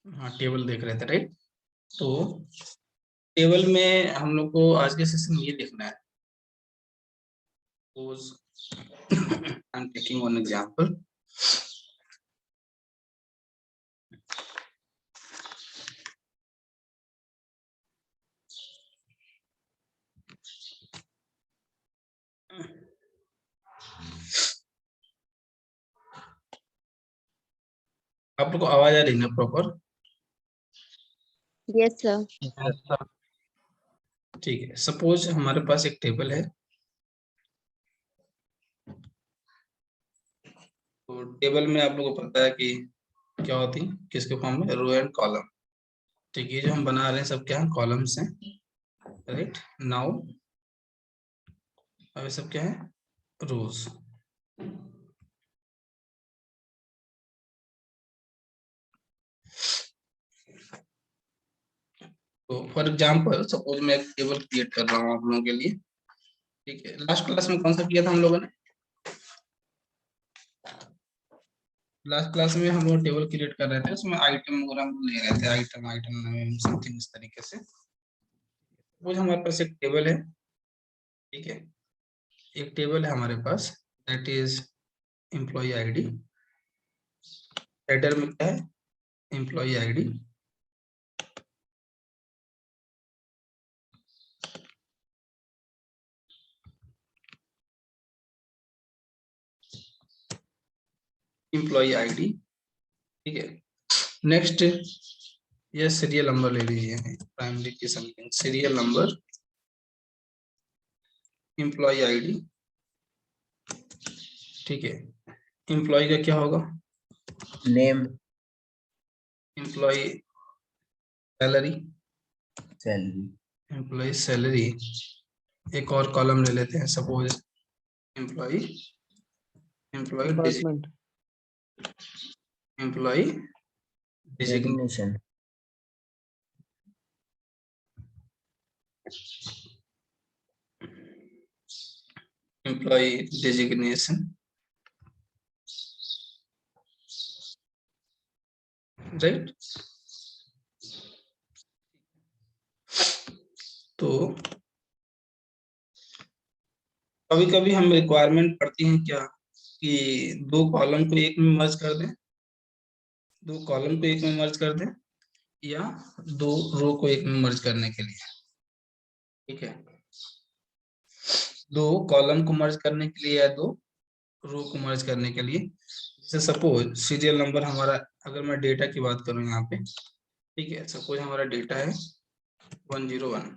हाँ, टेबल देख रहे थे, राइट। तो टेबल में हम लोग को आज के सेशन में ये देखना है। I am taking one example. आप लोग को आवाज आ रही है ना प्रॉपर? Yes sir. ठीक है, सपोज हमारे पास एक टेबल है। तो टेबल में आप लोगों को पता है कि क्या होती है, किसके फॉर्म में, रो एंड कॉलम। ठीक है, जो हम बना रहे हैं सब क्या है, कॉलम्स हैं, राइट। नाउ अब ये सब क्या है, रोज। तो फॉर एग्जांपल सपोज मैं एक टेबल क्रिएट कर रहा हूँ आप लोगों के लिए। ठीक है, लास्ट क्लास में कौन सा किया था हम लोगों ने? लास्ट क्लास में हम लोग टेबल क्रिएट कर रहे थे, उसमें आइटम वगैरह हम ले रहे थे, आइटम आइटम समथिंग इस तरीके से। वो हमारे पास एक टेबल है, ठीक है। एक टेबल है हमारे पास, that is employee ID. Header में क्या है, एम्प्लॉय आईडी। एम्प्लॉय आईडी, ठीक है। नेक्स्ट ये सीरियल नंबर ले लीजिए, प्राइमरी की something serial number, employee ID, ठीक है। एम्प्लॉय का क्या होगा, name, employee salary, salary, employee salary. एक और कॉलम ले लेते हैं, suppose employee, employee department, employee designation, employee designation, right. तो कभी कभी हम रिक्वायरमेंट पड़ती है क्या, कि दो कॉलम को एक में मर्ज कर दें, दो कॉलम को एक में मर्ज कर दें, या दो रो को एक में मर्ज करने के लिए। ठीक है, दो कॉलम को मर्ज करने के लिए या दो रो को मर्ज करने के लिए। जैसे सपोज सीरियल नंबर हमारा, अगर मैं डेटा की बात करूं यहाँ पे, ठीक है, सपोज हमारा डेटा है 101।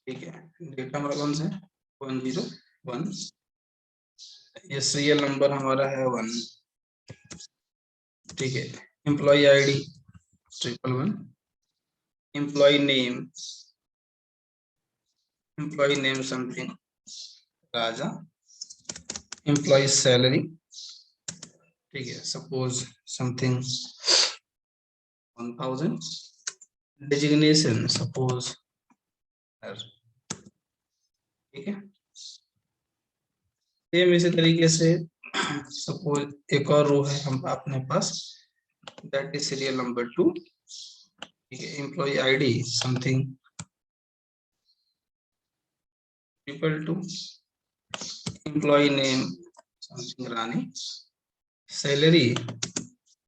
ठीक है, डेटा हमारा कौन सा है, 101। ये सीरियल नंबर हमारा है 1। ठीक है, employee ID 111, employee name something Raja, employee salary, ठीक है, सपोज समथिंग 1000, डेजिग्नेशन सपोज, ठीक है। सेम इसी तरीके से सपोज एक और रो है हम अपने पास, दैट इज सीरियल नंबर 2। ठीक है, employee ID something 222, employee name something Rani, salary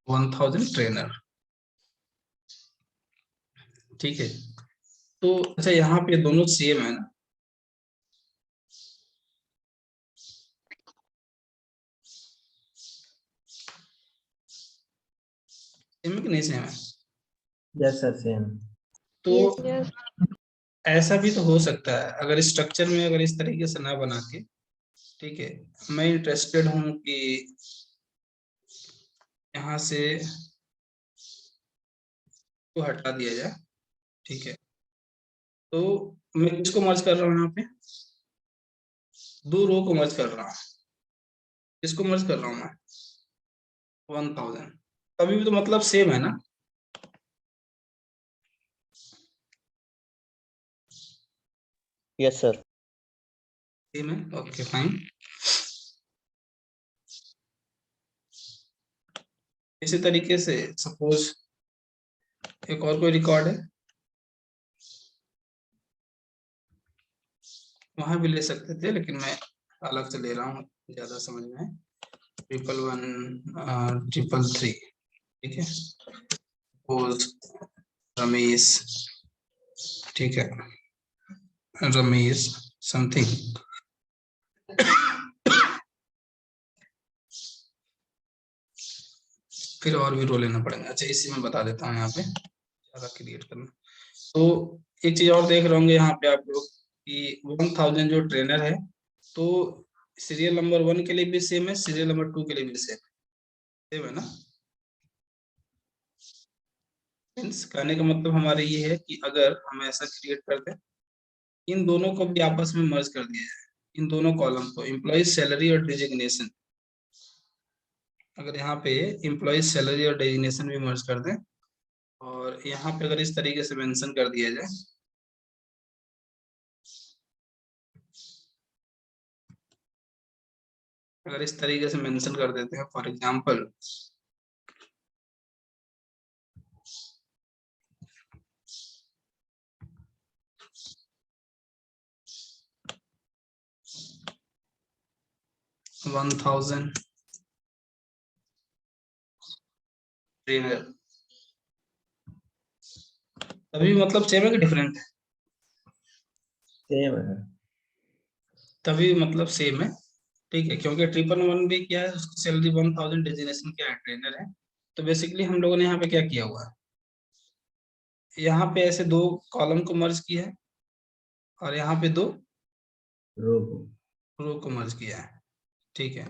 1000 trainer. ठीक है, तो अच्छा यहाँ पे दोनों सेम है ना, सेम है कि नहीं सेम है? Yes sir, same. तो यस यस। ऐसा भी तो हो सकता है, अगर स्ट्रक्चर में अगर इस तरीके से ना बना के, ठीक है, मैं इंटरेस्टेड हूं कि यहाँ से को हटा दिया जाए। ठीक है, तो मैं किसको मर्ज कर रहा हूँ यहाँ पे, दो रो को मर्ज कर रहा हूँ। किसको मर्ज कर रहा हूँ मैं, 1000। अभी भी तो मतलब सेम है ना। Yes sir. सेम है, ओके फाइन। इसी तरीके से सपोज एक और कोई रिकॉर्ड है, वहां भी ले सकते थे, लेकिन मैं अलग से ले रहा हूँ, ज्यादा समझ में है। 111 333, ठीक है, सपोज रमेश, ठीक है, रमेश समथिंग। फिर और भी रो लेना पड़ेगा। अच्छा, इसी में बता देता हूँ यहाँ पे, ज्यादा क्रिएट करना। तो एक चीज और देख रहे होंगे यहाँ पे आप लोग कि 1000 जो ट्रेनर है, तो सीरियल नंबर 1 के लिए भी सेम है, सीरियल नंबर 2 के लिए भी सेम है ना। मीन्स कहने का मतलब हमारे ये है कि अगर हम ऐसा क्रिएट करते हैं, इन दोनों को भी आपस में मर्ज कर दिया जाए, इन दोनों कॉलम को, एम्प्लॉइज सैलरी और डिजिग्नेशन। अगर यहाँ पे एम्प्लॉइज सैलरी और डिजिग्नेशन भी मर्ज कर दें, और यहाँ पे अगर इस तरीके से मेंशन कर दिया जाए, अगर इस तरीके से मेंशन कर देते हैं, for example one thousand trainer, तभी मतलब सेम है कि डिफरेंट है? सेम है। तभी मतलब सेम है, ठीक है, क्योंकि 111 भी क्या है, उसकी सैलरी 1000, डेजिग्नेशन क्या है, ट्रेनर है। तो बेसिकली हम लोगों ने यहाँ पे क्या किया हुआ है, यहाँ पे ऐसे दो कॉलम को मर्ज किया है, और यहाँ पे दो रो रो को मर्ज किया है, ठीक है।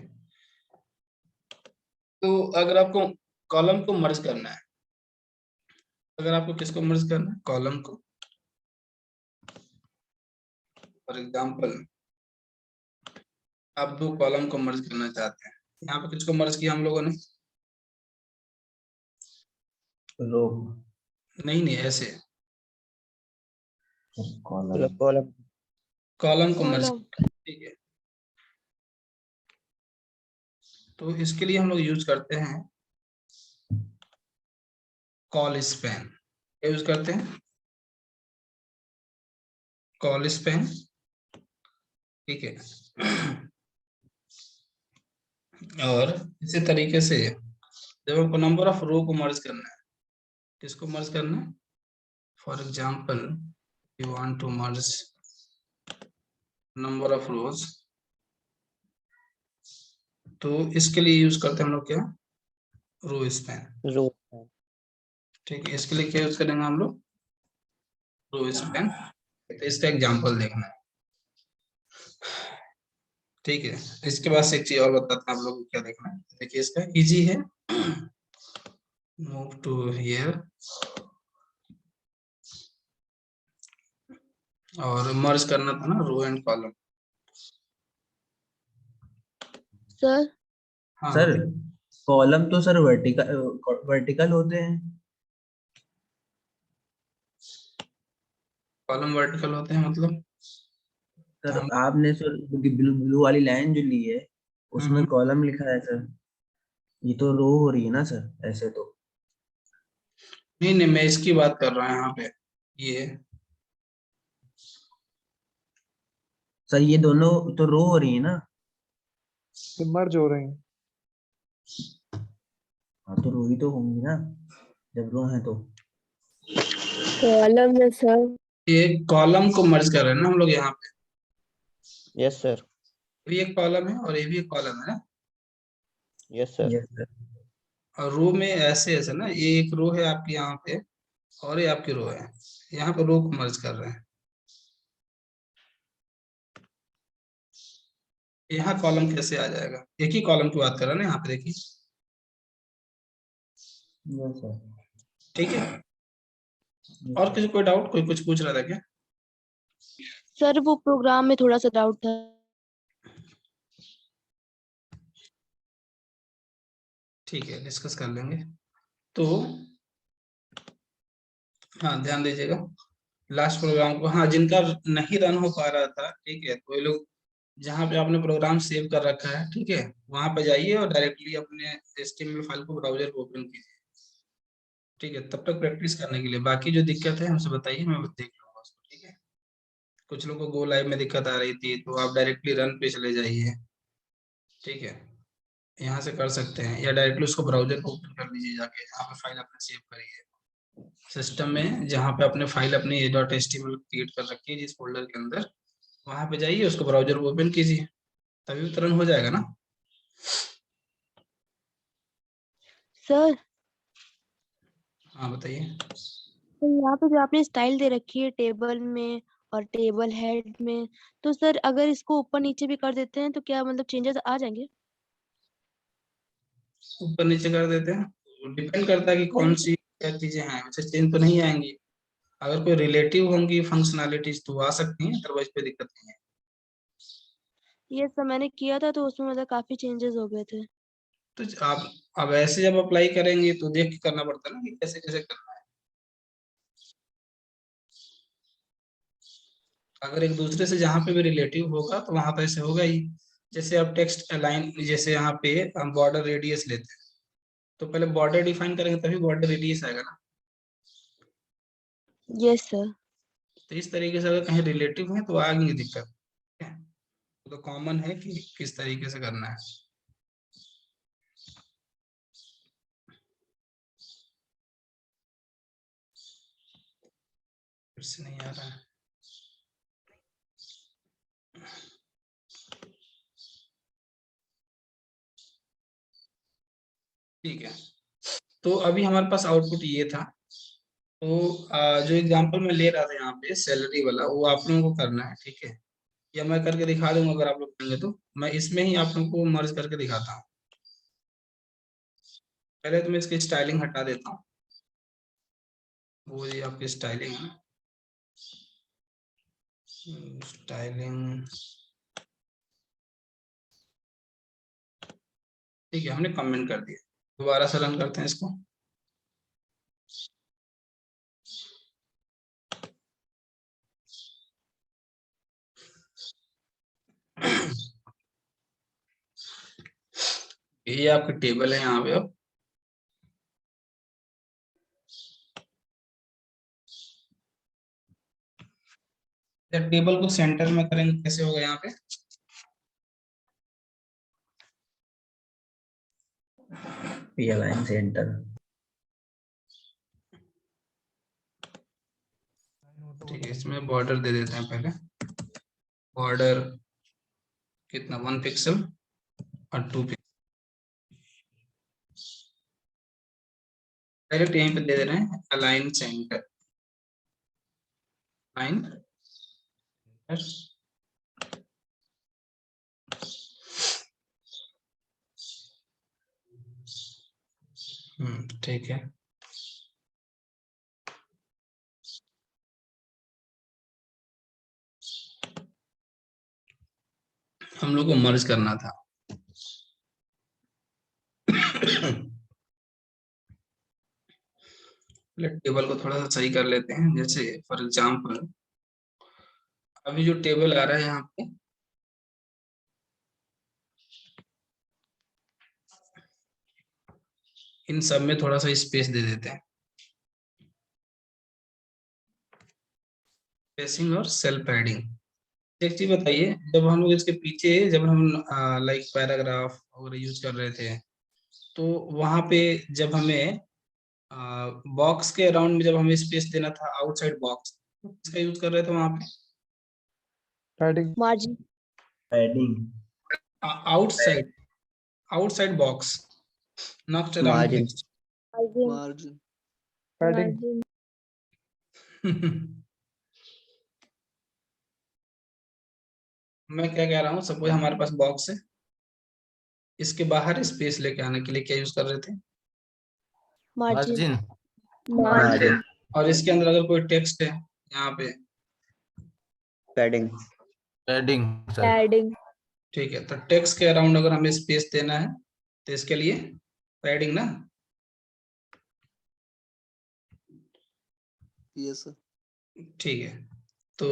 तो अगर आपको कॉलम को मर्ज करना है, अगर आपको किसको मर्ज करना है, कॉलम को, फॉर एग्जांपल आप दो कॉलम को मर्ज करना चाहते हैं, यहाँ पे किसको मर्ज किया हम लोगों ने, रो नहीं ऐसे कॉलम कॉलम को मर्ज किया, ठीक है। तो इसके लिए हम लोग यूज करते हैं कॉल स्पैन। क्या यूज करते हैं, कॉल स्पैन, ठीक है। और इसी तरीके से जब आपको नंबर ऑफ रो को मर्ज करना है, किसको मर्ज करना है, for example you want to merge number of rows, तो इसके लिए यूज करते हैं हम लोग क्या, रो स्पैन, रो ठीक है। इसके लिए क्या यूज करेंगे हम लोग, रो स्पैन। तो इसका एग्जांपल देखना है, ठीक है। इसके बाद से एक चीज और बताते हैं आप लोग को क्या देखना है। देखिए इसका इजी है, मूव टू हियर, और मर्ज करना था ना रो एंड कॉलम। सर। हाँ सर बताइए। कॉलम तो सर वर्टिकल होते हैं। कॉलम वर्टिकल होते हैं मतलब, सर हम आपने सर ब्लू ब्लू वाली लाइन जो ली है उसमें हम्म, कॉलम लिखा है सर, ये तो रो हो रही है ना सर ऐसे तो। नहीं नहीं, मैं इसकी बात कर रहा हूँ यहाँ पे, ये सर ये दोनों तो रो हो रही है ना। मर्ज हो रहे हैं। हाँ तो रो ही तो होंगी ना जब रो है तो। कॉलम में सर। ये कॉलम को मर्ज कर रहे हैं ना हम लोग यहाँ पे, यस सर। ये भी एक कॉलम है और ये भी एक कॉलम है ना। Yes sir. Yes sir. और रो में ऐसे ऐसे ना, ये एक रो है आपकी यहाँ पे, और ये आपकी रो है, यहाँ पे रो को मर्ज कर रहे हैं। यहाँ कॉलम कैसे आ जाएगा, एक ही कॉलम की बात कर रहे हैं ना यहाँ पे, देखिए, यस सर। ठीक है। और किसी कोई डाउट, कोई कुछ पूछ रहा था क्या? सर वो प्रोग्राम में थोड़ा सा डाउट था। ठीक है, डिस्कस कर लेंगे। तो हाँ ध्यान दीजिएगा, लास्ट प्रोग्राम को, हाँ जिनका नहीं रन हो पा रहा था, ठीक है, तो ये लोग जहाँ पे आपने प्रोग्राम सेव कर रखा है, ठीक है, वहां पे जाइए और डायरेक्टली अपने HTML फाइल को ब्राउजर को ओपन कीजिए, ठीक है। तब तक प्रैक्टिस करने के लिए, बाकी जो दिक्कत है हमसे बताइए, मैं देख लूंगा उसको, ठीक है। कुछ लोगों को गो लाइव में दिक्कत आ रही थी, तो आप डायरेक्टली रन पे चले जाइए, ठीक है, यहाँ से कर सकते हैं, या डायरेक्टली उसको ब्राउजर को ओपन कर लीजिए, जाके यहाँ पे फाइल अपने सेव करिए सिस्टम में, जहाँ पे अपने फाइल अपनी .html क्रिएट कर रखी है जिस फोल्डर के अंदर, वहां पे जाइए, उसको ब्राउजर को ओपन कीजिए, तभी तो रन हो जाएगा ना। सर, हाँ बताइए। तो यहाँ पे जो आपने स्टाइल दे रखी है टेबल में और टेबल हेड में, तो सर अगर इसको ऊपर नीचे भी कर देते हैं तो क्या मतलब चेंजेस आ जाएंगे? ऊपर नीचे कर देते हैं, डिपेंड करता है कि कौन सी क्या चीजें हैं, वैसे चेंज तो नहीं आएंगी। अगर कोई रिलेटिव होंगी फंक्शनैलिटीज तो आ सकती हैं, अदरवाइज कोई दिक्कत नहीं है। ये सब मैंने किया था तो उसमें मतलब काफी चेंजेस हो गए थे। तो आप अब ऐसे जब अप्लाई करेंगे तो देख के करना पड़ता है ना कि कैसे कैसे करना है। अगर एक दूसरे से जहाँ पे भी रिलेटिव होगा तो वहां तो ऐसे होगा ही। जैसे आप टेक्स्ट अलाइन, जैसे यहाँ पे हम बॉर्डर रेडियस लेते हैं, तो पहले बॉर्डर डिफाइन करेंगे तभी बॉर्डर रेडियस आएगा ना। Yes sir. तो इस तरीके से अगर कहीं रिलेटिव है तो आएंगी दिक्कत, ठीक है? तो कॉमन है कि किस तरीके से करना है। फिर से नहीं आ रहा है। ठीक है, तो अभी हमारे पास आउटपुट ये था। तो जो एग्जांपल मैं ले रहा था यहाँ पे सैलरी वाला, वो आप लोगों को करना है, ठीक है, या मैं करके दिखा दूंगा अगर आप लोग करेंगे तो। मैं इसमें ही आप लोगों को मर्ज करके दिखाता हूँ। पहले तो मैं इसकी स्टाइलिंग हटा देता हूँ, वो ये आपकी स्टाइलिंग है, स्टाइलिंग, ठीक है, हमने कमेंट कर दिया। दोबारा से रन करते हैं इसको। ये आपका टेबल है यहाँ पे। अब जब टेबल को सेंटर में करेंगे कैसे होगा यहाँ पे? ये लाइन सेंटर। ठीक है, इसमें बॉर्डर दे देते हैं पहले। बॉर्डर कितना, 1 पिक्सल और 2 पिक्सल, डायरेक्ट यहीं पे दे दे रहे हैं अलाइन सेंटर, लाइन। ठीक है, हम लोग को मर्ज करना था। टेबल को थोड़ा सा सही कर लेते हैं, जैसे फॉर एग्जांपल अभी जो टेबल आ रहा है यहाँ पे, इन सब में थोड़ा सा स्पेस दे देते हैं, स्पेसिंग और सेल पैडिंग। एक चीज बताइए, जब हम लोग इसके पीछे, जब हम लाइक पैराग्राफ वगैरह यूज कर रहे थे, तो वहां पे जब हमें बॉक्स के अराउंड में जब हमें स्पेस देना था, आउटसाइड बॉक्स, इसका यूज कर रहे थे वहां पे padding. Margin. Padding. Outside, outside box, not around margin. Text. Margin. Margin. Padding. Margin. मैं क्या कह रहा हूँ, सपोज हमारे पास बॉक्स है, इसके बाहर स्पेस लेके आने के लिए क्या यूज कर रहे थे? मार्जिन। मार्जिन। मार्जिन। मार्जिन। और इसके अंदर अगर कोई टेक्स्ट है यहाँ पे, पैडिंग। Padding sir. पैडिंग। ठीक है, तो टेक्स्ट के अराउंड अगर हमें स्पेस देना है तो इसके लिए पैडिंग ना। Yes sir. ठीक है, तो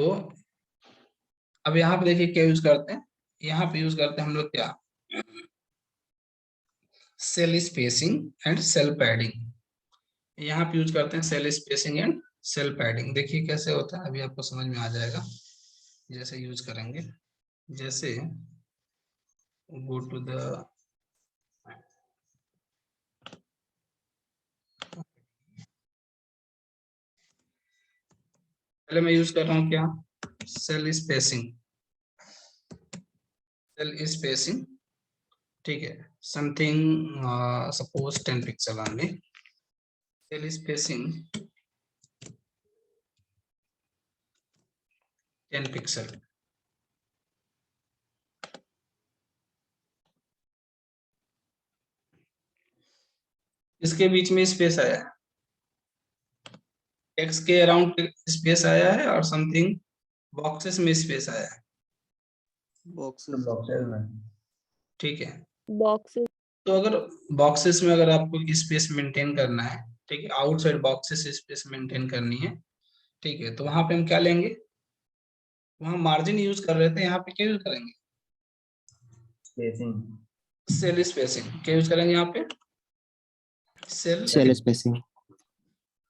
अब यहाँ पे देखिए क्या यूज करते हैं, यहाँ पे यूज करते हैं हम लोग क्या, cell spacing and cell padding. यहाँ पे यूज करते हैं cell spacing and cell padding. देखिए कैसे होता है, अभी आपको समझ में आ जाएगा जैसे यूज करेंगे। जैसे गो टू द, पहले मैं यूज कर रहा हूँ क्या, सेल स्पेसिंग, सेल स्पेसिंग, ठीक है, something suppose 10 pixel only, cell spacing 10 pixel. इसके बीच में स्पेस आया है, टेक्स्ट के अराउंड स्पेस आया है और समथिंग बॉक्सेस में स्पेस आया है, तो बॉक्सेस में। ठीक है। बॉक्सेस। तो अगर बॉक्सेस में अगर आपको स्पेस मेंटेन करना है, ठीक है, आउटसाइड बॉक्सेस स्पेस मेंटेन करनी है, ठीक है, तो वहां पे हम क्या लेंगे, वहां मार्जिन यूज कर रहे थे, यहाँ पे क्या यूज करेंगे, स्पेसिंग। Cell spacing. क्या यूज करेंगे यहाँ पे, सेल, सेल स्पेसिंग।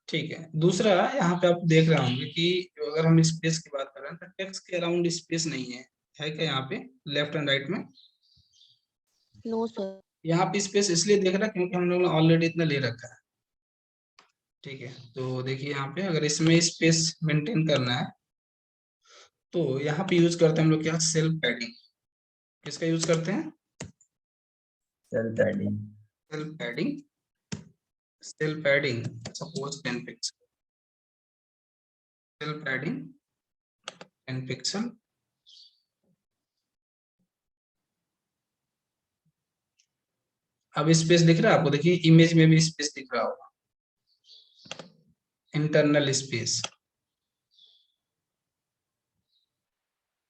ठीक है। दूसरा यहाँ पे आप देख रहे होंगे कि अगर हम स्पेस की बात कर रहे हैं तो टेक्स्ट के अराउंड स्पेस नहीं है क्या यहाँ पे लेफ्ट एंड राइट में? No sir. यहाँ पे स्पेस इसलिए देख रहा है क्योंकि हम लोग ने ऑलरेडी इतना ले रखा है, ठीक है। तो देखिए यहाँ पे अगर इसमें स्पेस मेंटेन करना है तो यहाँ पे यूज करते हैं हम लोग क्या, सेल पैडिंग। किसका यूज करते हैं, cell padding. Cell padding, cell padding suppose 10 pixel, cell padding 10 pixel. अब स्पेस दिख रहा है आपको, देखिए इमेज में भी स्पेस दिख रहा होगा, इंटरनल स्पेस,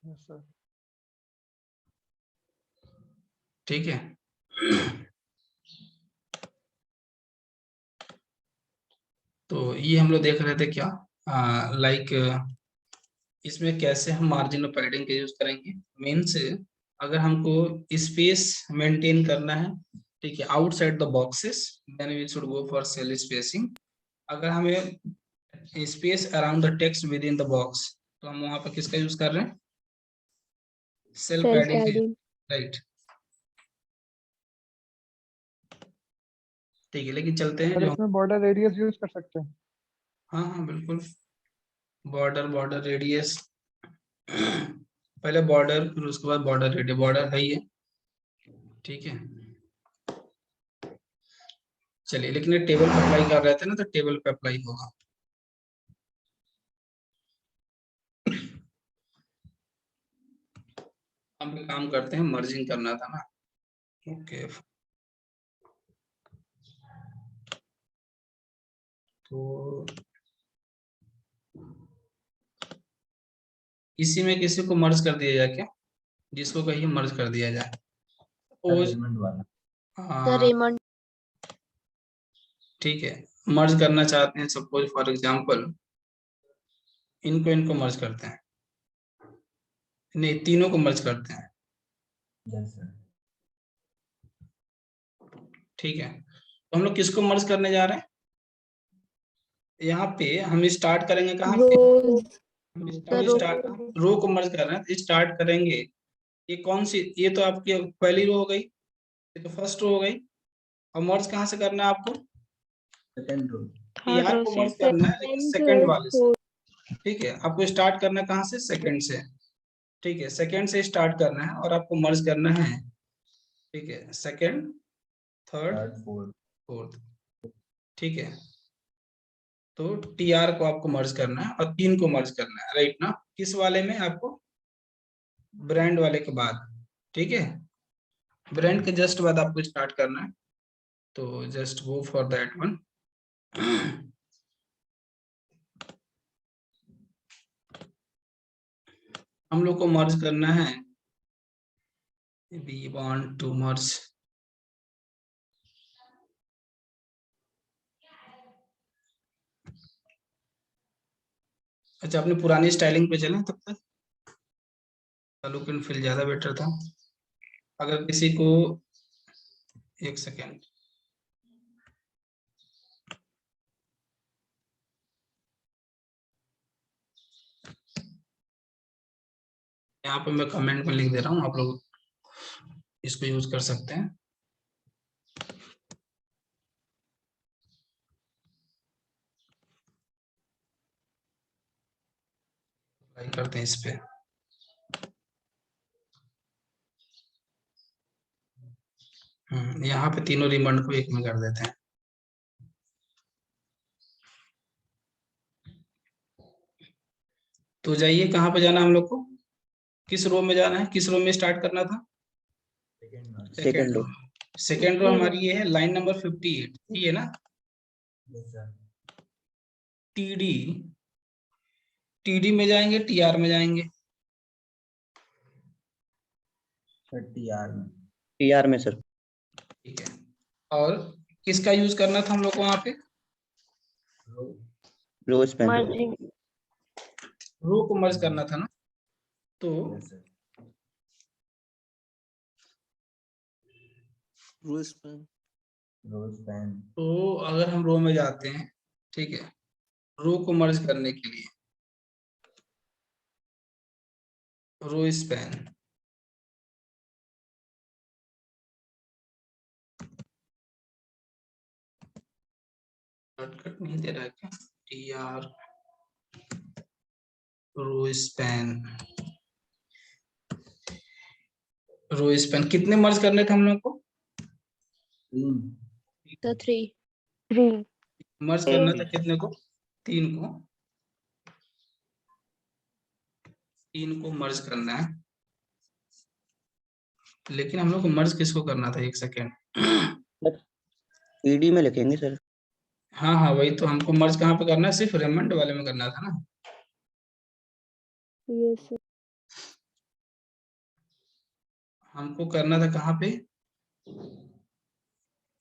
Yes, sir. ठीक है। तो ये हम लोग देख रहे थे क्या, लाइक इसमें कैसे हम मार्जिन ऑफ पैडिंग का यूज करेंगे। मीन्स अगर हमको स्पेस मेंटेन करना है, ठीक है, outside the boxes, then we should go for cell spacing. अगर हमें space around the text within the box, तो हम वहां पर किसका यूज कर रहे हैं, cell cell padding, padding. Right, ठीक है। लेकिन चलते हैं और जो, इसमें बॉर्डर रेडियस यूज कर सकते हैं। हाँ हाँ बिल्कुल, बॉर्डर, बॉर्डर रेडियस, पहले बॉर्डर फिर उसके बाद बॉर्डर रेडियस, बॉर्डर है ही है, ठीक है। चलिए, लेकिन ये टेबल पे अप्लाई कर रहे थे ना, तो टेबल पे अप्लाई होगा। हम भी काम करते हैं, मर्जिंग करना था ना, ओके। तो इसी में किसी को मर्ज कर दिया जाए क्या, जिसको कहिए मर्ज कर दिया जाए। सपोज रेमंड वाला। Sir Raymond. ठीक है, मर्ज करना चाहते हैं, सपोज फॉर एग्जांपल इनको इनको मर्ज करते हैं, नहीं तीनों को मर्ज करते हैं, यस सर। ठीक है। तो हम लोग किसको मर्ज करने जा रहे हैं, यहाँ पे हम स्टार्ट करेंगे कहाँ पे, रोज। हम स्टार्ट रो को मर्ज कर रहे हैं, तो स्टार्ट करेंगे, ये कौन सी, ये तो आपकी पहली रो हो गई, ये तो फर्स्ट रो हो गई। और मर्ज कहाँ से करना है आपको, सेकंड रो। थर्ड यार रो को से। मर्ज करना है लेकिन सेकंड वाले से, ठीक है। आपको स्टार्ट करना है कहाँ से, सेकंड से, ठीक है, सेकंड से स्टार्ट करना है और आपको मर्ज करना है, ठीक है, second, third, third, fourth. Fourth, ठीक है। तो टी आर को आपको मर्ज करना है और तीन को मर्ज करना है, राइट ना, किस वाले में आपको, ब्रांड वाले के बाद, ठीक है, ब्रांड के जस्ट बाद आपको स्टार्ट करना है, तो just go for that one. हम लोग को मर्ज करना है, वी वांट टू मर्ज, अच्छा अपनी पुरानी स्टाइलिंग पे चलें तब तक, लुक एंड फील ज्यादा बेटर था। अगर किसी को, एक सेकेंड, यहाँ पे मैं कमेंट में लिख दे रहा हूँ, आप लोग इसको यूज कर सकते हैं। अप्लाई करते हैं इस पे। यहाँ पे तीनों रिबन को एक में कर देते हैं। तो जाइए, कहाँ पे जाना है हम लोग को, किस रो में जाना है, किस रो में स्टार्ट करना था? Second row. सेकेंड रो हमारी ये है, लाइन नंबर 58, ये है ना। टीडी, टीडी में जाएंगे, टीआर में जाएंगे? टीआर में सर। ठीक है, और किसका यूज करना था हम लोग को वहां पे? रो स्पैन। रो को मर्ज करना था ना। तो रो स्पैन। तो अगर हम रो में जाते हैं, ठीक है, रो को मर्ज करने के लिए रो स्पैन, शॉर्टकट नहीं दे रहा है क्या? TR row span, row span कितने मर्ज करने थे हम लोग को? तो 3 मर्ज करना था कितने को? 3 को। 3 को मर्ज करना है, लेकिन हम लोग को मर्ज किसको करना था? एक सेकेंड, ईडी में लिखेंगे सर। हाँ हाँ वही तो, हमको मर्ज कहाँ पे करना है? सिर्फ रेमंड वाले में करना था ना। Yes sir. हमको करना था कहाँ पे?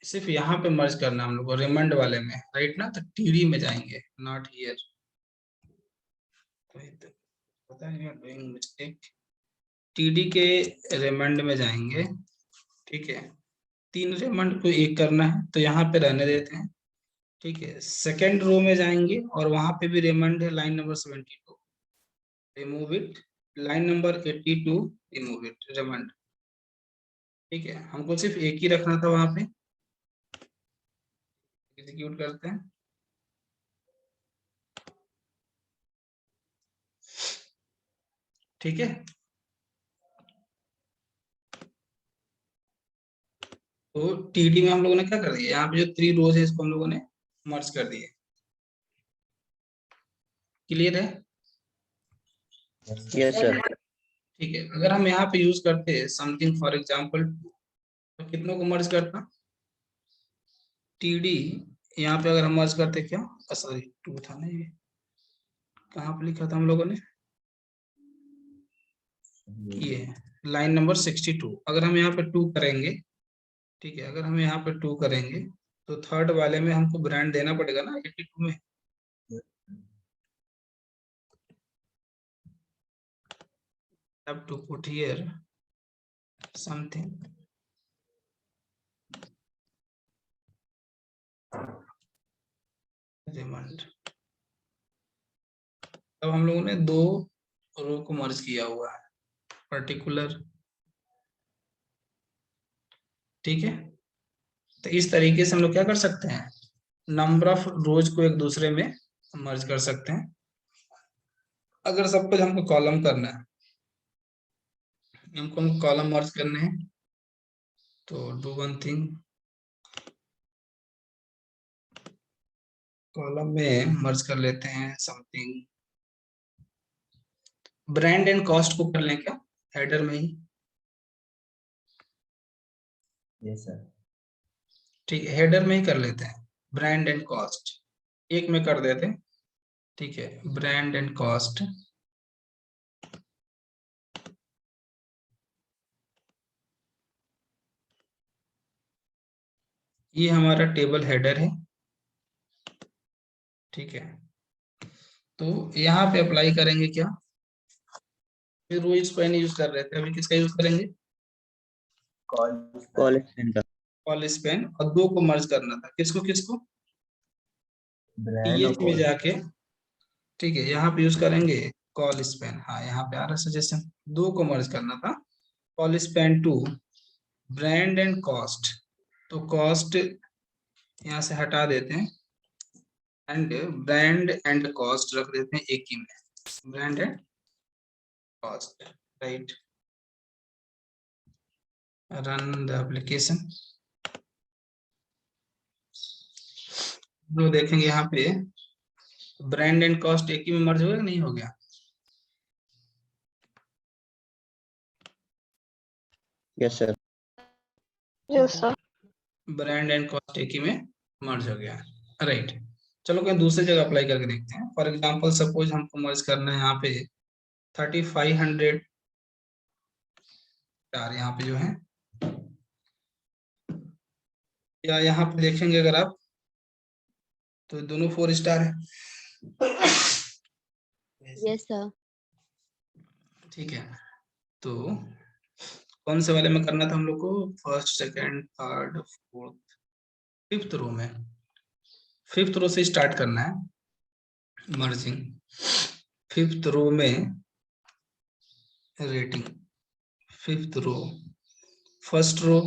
सिर्फ यहाँ पे मर्ज करना है हम लोग को, रेमंड वाले में, राइट ना। तो टीडी में जाएंगे, नॉट हियर। पता नहीं, डूइंग मिस्टेक। टीडी के रेमंड में जाएंगे, ठीक है। 3 रेमंड को एक करना है, तो यहाँ पे रहने देते हैं, ठीक है। सेकेंड रो में जाएंगे और वहां पे भी रेमंड है, line number 72, remove it. Line number 82, remove it, Raymond, ठीक है। हमको सिर्फ एक ही रखना था वहां पे। एग्जीक्यूट करते हैं, ठीक है। तो टीडी में हम लोगों ने क्या कर दिया, यहाँ पे जो 3 रोज है इसको हम लोगों ने मर्ज कर दिए। क्लियर है? Yes sir. ठीक है, अगर हम यहाँ पे यूज करते हैं समथिंग, फॉर एग्जाम्पल, तो कितनों को मर्ज करता? टीडी यहाँ पे अगर हम मर्ज करते, क्या, सॉरी 2 था ना ये, कहाँ पे लिखा था हम लोगों ने? ये लाइन नंबर 62। अगर हम यहाँ पे 2 करेंगे, ठीक है, अगर हम यहाँ पे 2 करेंगे, तो थर्ड वाले में हमको ब्रांड देना पड़ेगा ना 82 में। Have to put here something, remand. अब हम लोगों ने 2 रो को मर्ज किया हुआ है, पर्टिकुलर, ठीक है। तो इस तरीके से हम लोग क्या कर सकते हैं, नंबर ऑफ रोज को एक दूसरे में मर्ज कर सकते हैं। अगर सब कुछ हमको कॉलम करना है, हमको कॉलम मर्ज करने हैं, तो डू वन थिंग, कॉलम में मर्ज कर लेते हैं समथिंग, ब्रांड एंड कॉस्ट को कर लें क्या, हेडर में ही? Yes sir. ठीक है, हेडर में ही कर लेते हैं, ब्रांड एंड कॉस्ट एक में कर देते हैं, ठीक है। ब्रांड एंड कॉस्ट, ये हमारा टेबल हेडर है, ठीक है। तो यहाँ पे अप्लाई करेंगे क्या, रो स्पैन यूज कर रहे थे, अभी किसका यूज करेंगे? कॉल कॉल स्पैन, और दो को मर्ज करना था, किसको किसको? टीएच में जाके, ठीक है, यहाँ पे यूज करेंगे कॉल स्पैन। हाँ, यहाँ पे आ रहा सजेशन, दो को मर्ज करना था। Col span to brand and cost, तो कॉस्ट यहाँ से हटा देते हैं एंड ब्रांड एंड कॉस्ट रख देते हैं एक ही में, brand and cost, right. Run the application, तो देखेंगे यहाँ पे ब्रांड एंड कॉस्ट एक ही में मर्ज हो गया, नहीं हो गया? Yes sir. Yes sir. Brand and cost एक ही में मर्ज हो गया, राइट। चलो कहीं दूसरी जगह अप्लाई करके देखते हैं। फॉर एग्जांपल सपोज हमको मर्ज करना है यहाँ पे 3500 स्टार यहाँ पे जो है, या यहाँ पे देखेंगे अगर आप तो दोनों 4 स्टार है। Yes sir. ठीक है, तो कौन से वाले में करना था हम लोग को? First, second, third, fourth, fifth row में, फिफ्थ रो से स्टार्ट करना है मर्जिंग। फिफ्थ रो में rating, fifth row, first row,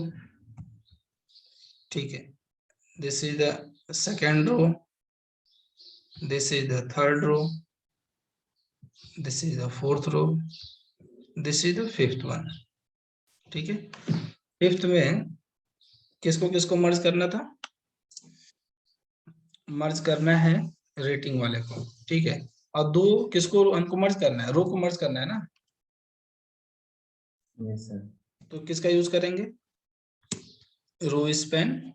ठीक है, this is the second row, this is the third row, this is the fourth row, this is the fifth one. ठीक है, fifth में किसको किसको मर्ज करना था? मर्ज करना है रेटिंग वाले को, ठीक है, और दो किसको हमको मर्ज करना है? रो को मर्ज करना है ना। Yes sir. तो किसका यूज करेंगे? रो स्पैन,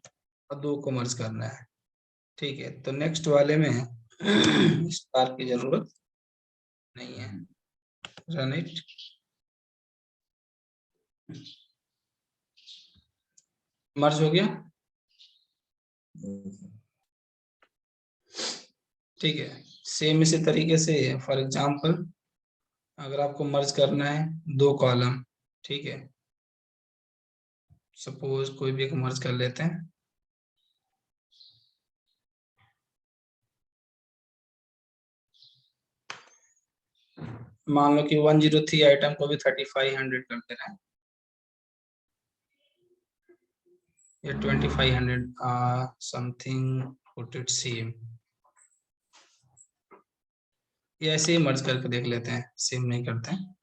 और दो को मर्ज करना है, ठीक है। तो नेक्स्ट वाले में स्टार की जरूरत नहीं है, रन इट। मर्ज हो गया, ठीक है। सेम इसी तरीके से फॉर एग्जांपल अगर आपको मर्ज करना है दो कॉलम, ठीक है, सपोज कोई भी एक मर्ज कर लेते हैं, मान लो कि 103 आइटम को भी 3500 कर दे रहे हैं, या 2500 समथिंग, पुट इट सेम, ये ऐसे ही मर्ज करके देख लेते हैं, सेम नहीं करते हैं।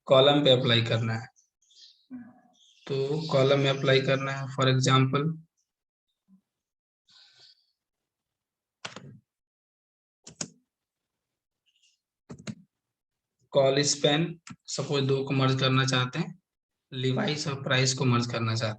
कॉलम पे अप्लाई करना है, तो कॉलम में अप्लाई करना है for example call span, suppose दो को मर्ज करना चाहते हैं, लिवाइस और प्राइस को मर्ज करना चाहते हैं।